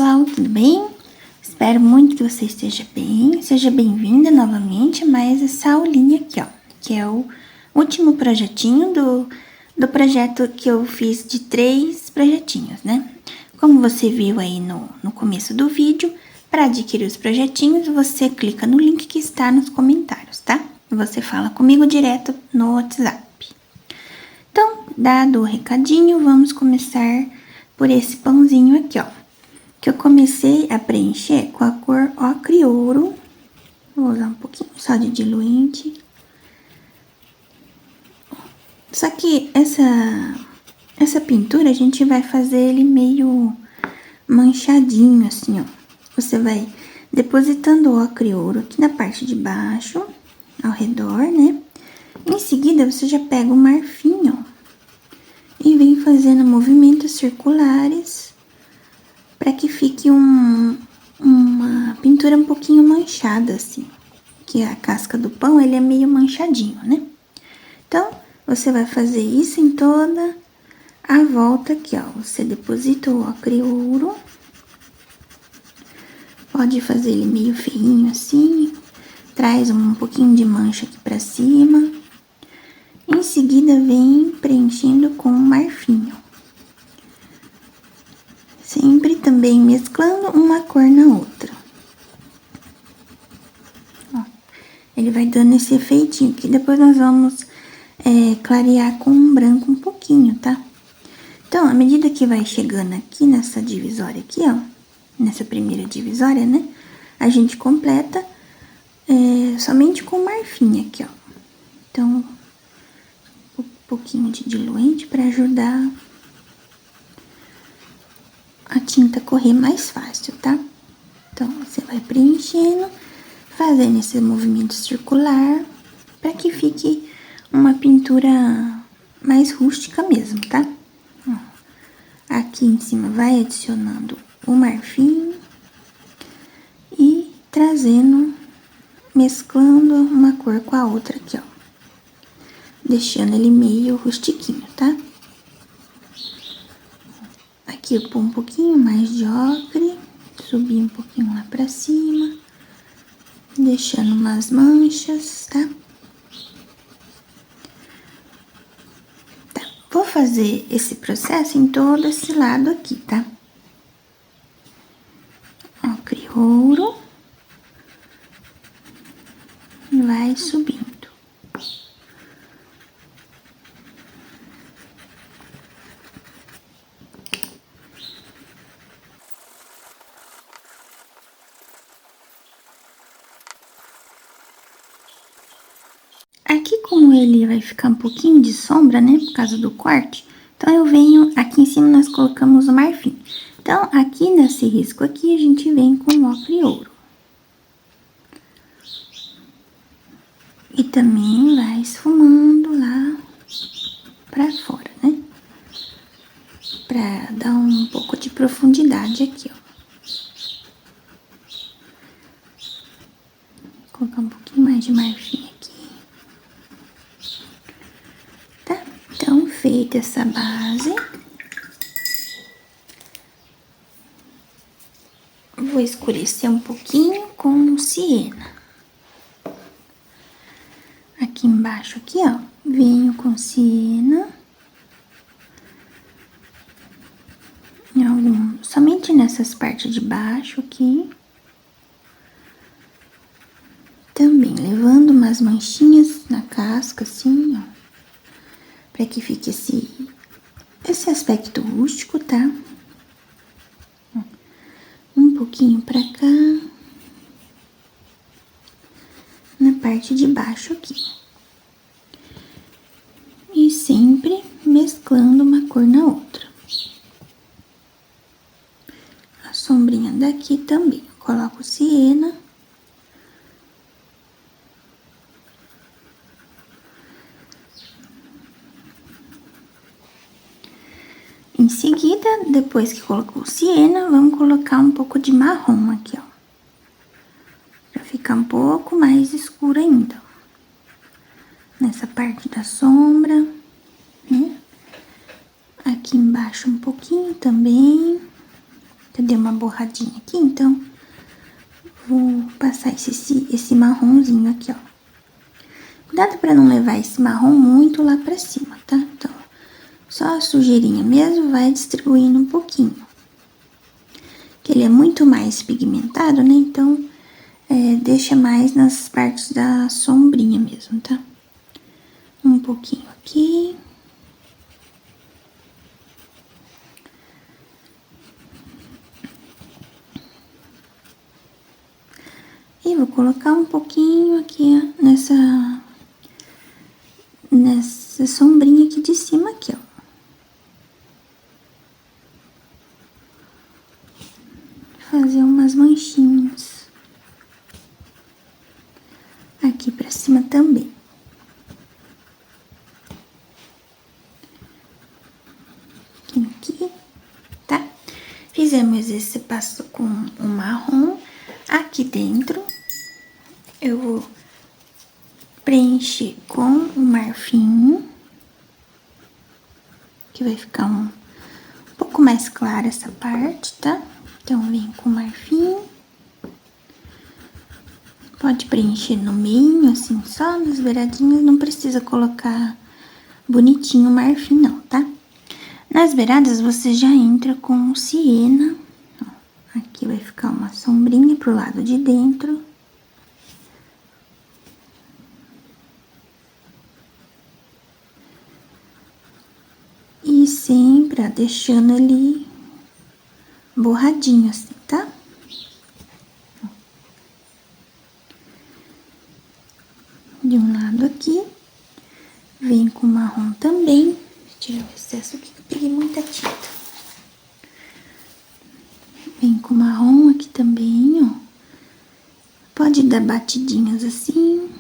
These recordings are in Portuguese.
pessoal, tudo bem? Espero muito que você esteja bem. Seja bem-vinda novamente a mais essa aulinha aqui, ó. Que é o último projetinho do projeto que eu fiz de 3 projetinhos, né? Como você viu aí no começo do vídeo, para adquirir os projetinhos, você clica no link que está nos comentários, tá? E você fala comigo direto no WhatsApp. Então, dado o recadinho, vamos começar por esse pãozinho aqui, ó. Que eu comecei a preencher com a cor ocre ouro. Vou usar um pouquinho só de diluente. Só que essa pintura a gente vai fazer ele meio manchadinho, assim, ó. Você vai depositando o ocre ouro aqui na parte de baixo, ao redor, né? Em seguida, você já pega o marfim, ó. E vem fazendo movimentos circulares para que fique uma pintura um pouquinho manchada, assim. Que a casca do pão, ele é meio manchadinho, né? Então, você vai fazer isso em toda a volta aqui, ó. Você deposita o ocre ouro. Pode fazer ele meio feinho, assim. Traz um pouquinho de mancha aqui pra cima. Em seguida, vem preenchendo com o marfim, ó. Sempre também mesclando uma cor na outra. Ó, ele vai dando esse efeitinho aqui. Depois nós vamos clarear com um branco um pouquinho, tá? Então, à medida que vai chegando aqui nessa divisória aqui, ó. Nessa primeira divisória, né? A gente completa somente com marfim aqui, ó. Então, um pouquinho de diluente para ajudar a tinta correr mais fácil, tá? Então, você vai preenchendo, fazendo esse movimento circular, para que fique uma pintura mais rústica mesmo, tá? Ó, aqui em cima vai adicionando o marfim e trazendo, mesclando uma cor com a outra aqui, ó. Deixando ele meio rustiquinho, tá? Aqui eu pôr um pouquinho mais de ocre, subir um pouquinho lá pra cima, deixando umas manchas, tá? Tá, vou fazer esse processo em todo esse lado aqui, tá? Ocre ouro, vai subindo. Aqui, como ele vai ficar um pouquinho de sombra, né, por causa do corte, então eu venho, aqui em cima nós colocamos o marfim. Então, aqui nesse risco aqui, a gente vem com o ocre ouro. E também vai esfumando lá pra fora, né? Pra dar um pouco de profundidade aqui, ó. Vou colocar um pouquinho mais de marfim aqui. Tá? Então, feita essa base, vou escurecer um pouquinho com siena. Aqui embaixo, aqui, ó, venho com siena. Somente nessas partes de baixo aqui. Também levando umas manchinhas na casca, assim, ó. Pra que fique esse aspecto rústico, tá? Um pouquinho pra cá. Na parte de baixo aqui. E sempre mesclando uma cor na outra. A sombrinha daqui também, eu coloco siena. Em seguida, depois que colocou siena, vamos colocar um pouco de marrom aqui, ó. Pra ficar um pouco mais escuro ainda. Nessa parte da sombra, né? Aqui embaixo um pouquinho também. Eu dei uma borradinha aqui, então vou passar esse marronzinho aqui, ó. Cuidado pra não levar esse marrom muito lá pra cima, tá? Então, só a sujeirinha mesmo, vai distribuindo um pouquinho. Que ele é muito mais pigmentado, né? Então, deixa mais nas partes da sombrinha mesmo, tá? Um pouquinho aqui. E vou colocar um pouquinho aqui, ó, nessa sombrinha aqui de cima, aqui, ó. Fazer umas manchinhas. Aqui pra cima também. Aqui, tá? Fizemos esse passo com o marrom. Aqui dentro, eu vou preencher com o marfim. Que vai ficar um pouco mais clara essa parte, tá? Então, vem com o marfim. Pode preencher no meio, assim, só nas beiradinhas. Não precisa colocar bonitinho o marfim, não, tá? Nas beiradas, você já entra com o siena. Ó, aqui vai ficar uma sombrinha pro lado de dentro. E sempre, ó, deixando ele borradinho, assim, tá? De um lado aqui. Vem com marrom também. Tirar o excesso aqui, que eu peguei muita tinta. Vem com marrom aqui também, ó. Pode dar batidinhas assim.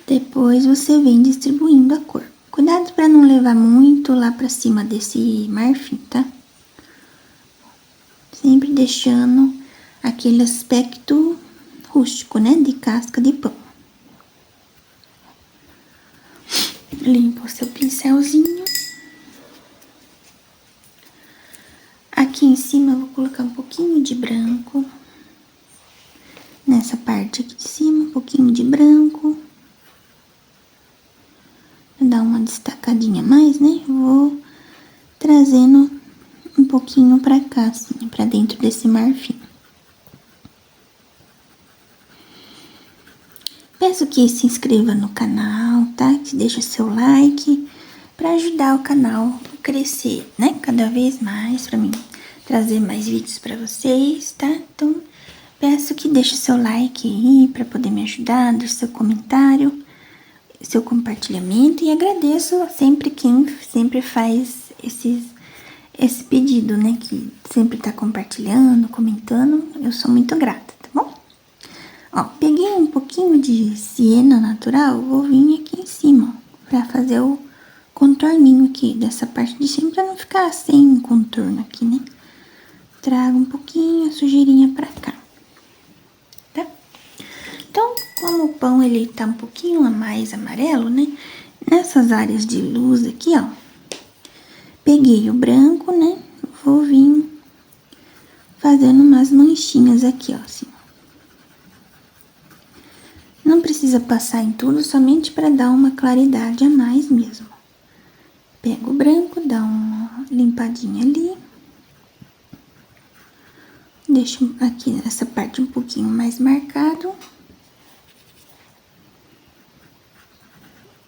Depois você vem distribuindo a cor. Cuidado pra não levar muito lá pra cima desse marfim, tá? Sempre deixando aquele aspecto rústico, né? De casca de pão. Limpa o seu pincelzinho. Aqui em cima eu vou colocar um pouquinho de branco. Nessa parte aqui de cima, um pouquinho de branco. Pra dar uma destacadinha mais, né? Vou trazendo um pouquinho pra cá, assim, pra dentro desse marfim. Peço que se inscreva no canal, tá? Que deixe seu like pra ajudar o canal a crescer, né? Cada vez mais, pra mim trazer mais vídeos pra vocês, tá? Então, peço que deixe seu like aí pra poder me ajudar, deixe seu comentário, seu compartilhamento e agradeço sempre quem sempre faz esse pedido, né? Que sempre tá compartilhando, comentando, eu sou muito grata, tá bom? Ó, peguei um pouquinho de siena natural, vou vir aqui em cima, ó, pra fazer o contorninho aqui dessa parte de cima, pra não ficar sem contorno aqui, né? Trago um pouquinho a sujeirinha pra cá, tá? Então, como o pão, ele tá um pouquinho a mais amarelo, né? Nessas áreas de luz aqui, ó, peguei o branco, né? Vou vir fazendo umas manchinhas aqui, ó, assim. Não precisa passar em tudo, somente para dar uma claridade a mais mesmo. Pego o branco, dá uma limpadinha ali. Deixo aqui essa parte um pouquinho mais marcado.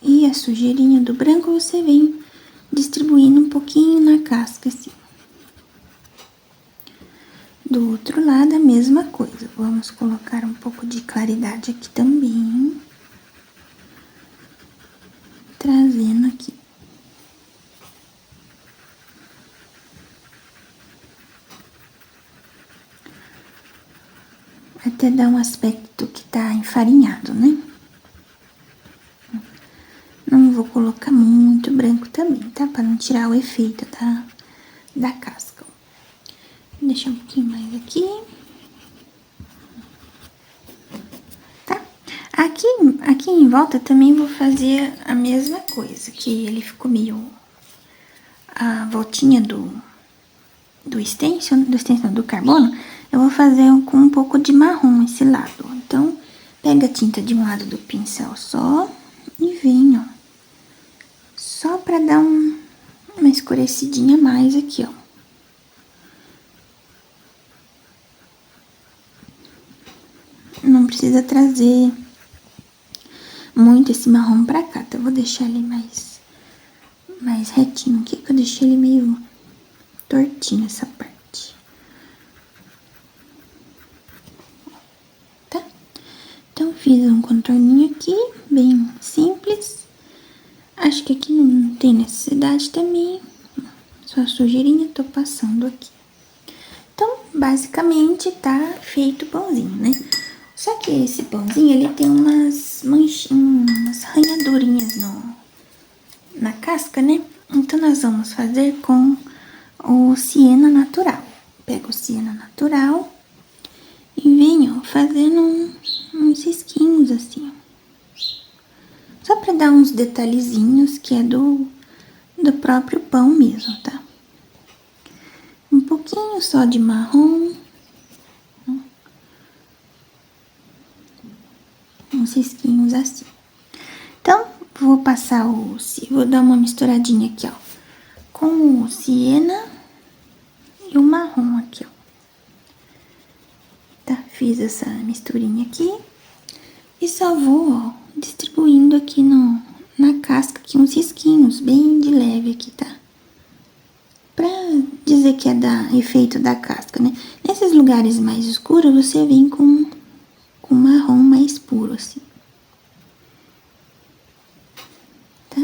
E a sujeirinha do branco você vem distribuindo um pouquinho na casca, assim. Do outro lado, a mesma coisa. Vamos colocar um pouco de claridade aqui também. Trazendo aqui. Até dar um aspecto que tá enfarinhado, né? Não vou colocar muito branco também, tá? Pra não tirar o efeito da casca. Vou deixar um pouquinho mais aqui. Tá? Aqui em volta também vou fazer a mesma coisa, que ele ficou meio... A voltinha do carbono, eu vou fazer com um pouco de marrom esse lado. Então, pega a tinta de um lado do pincel só e vem, ó. Só pra dar uma escurecidinha a mais aqui, ó. Não precisa trazer muito esse marrom pra cá, tá? Eu vou deixar ele mais retinho aqui, que eu deixei ele meio tortinho essa parte. Tá? Então, fiz um contorninho aqui, bem simples. Acho que aqui não tem necessidade também. Só a sujeirinha, tô passando aqui. Então, basicamente, tá feito o pãozinho, né? Só que esse pãozinho, ele tem umas manchinhas, umas ranhadurinhas na casca, né? Então, nós vamos fazer com o siena natural. Pega o siena natural e venho fazendo uns risquinhos assim, ó. Só pra dar uns detalhezinhos que é do próprio pão mesmo, tá? Um pouquinho só de marrom. Uns risquinhos assim. Então, vou passar vou dar uma misturadinha aqui, ó, com o siena e o marrom aqui, ó. Tá? Fiz essa misturinha aqui e só vou, ó, distribuindo aqui na casca aqui uns risquinhos, bem de leve aqui, tá? Pra dizer que é efeito da casca, né? Nesses lugares mais escuros, você vem com marrom mais puro, assim. Tá?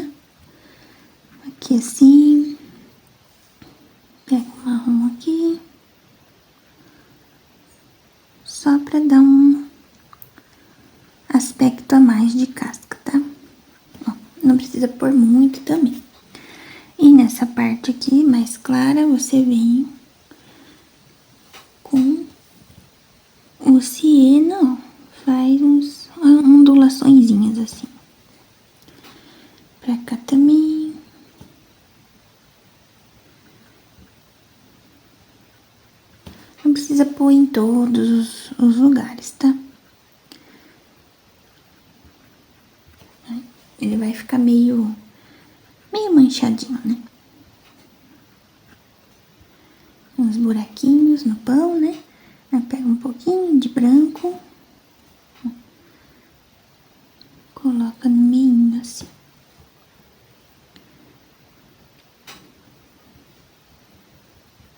Aqui assim. Pego o marrom aqui. Só pra dar um aspecto a mais de casca, tá? Ó, não precisa pôr muito também. E nessa parte aqui, mais clara, você vem com o siena, ó, faz uns ondulaçõezinhas assim. Pra cá também. Não precisa pôr em todos os lugares, tá? Ele vai ficar meio manchadinho, né? Uns buraquinhos no pão, né? Aí pega um pouquinho de branco, coloca no meio assim.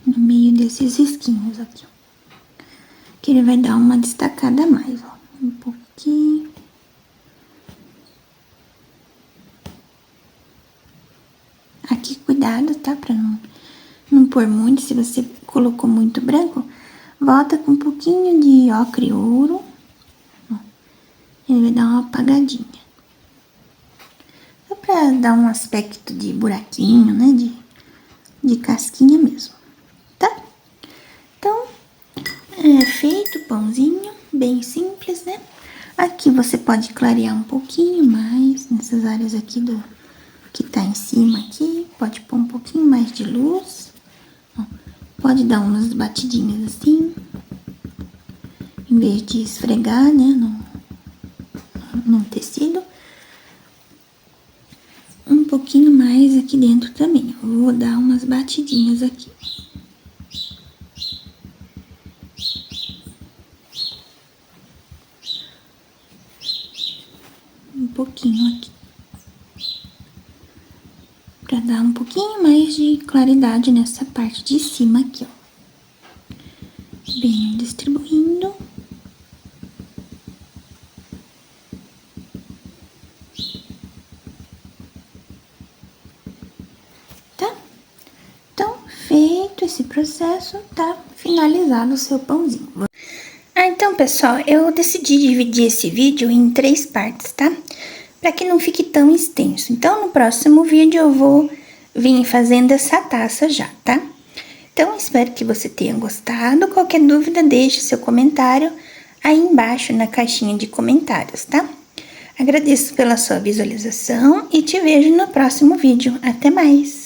No meio desses risquinhos aqui, ó. Que ele vai dar uma destacada a mais, ó. Um pouquinho. Aqui, cuidado, tá? Pra não pôr muito. Se você colocou muito branco, volta com um pouquinho de ocre ouro. Ó. Ele vai dar uma apagadinha. Só pra dar um aspecto de buraquinho, né? De casquinha mesmo, tá? Então, feito o pãozinho, bem simples, né? Aqui você pode clarear um pouquinho mais, nessas áreas aqui que tá em cima aqui, pode pôr um pouquinho mais de luz, ó, pode dar umas batidinhas assim, em vez de esfregar, né, no tecido. Um pouquinho mais aqui dentro também, eu vou dar umas batidinhas aqui. Um pouquinho aqui. Pra dar um pouquinho mais de claridade nessa parte de cima aqui, ó. Bem distribuindo. Tá? Então, feito esse processo, tá finalizado o seu pãozinho. Então, pessoal, eu decidi dividir esse vídeo em 3 partes, tá? Para que não fique tão extenso. Então, no próximo vídeo eu vou vir fazendo essa taça já, tá? Então, espero que você tenha gostado. Qualquer dúvida, deixe seu comentário aí embaixo na caixinha de comentários, tá? Agradeço pela sua visualização e te vejo no próximo vídeo. Até mais!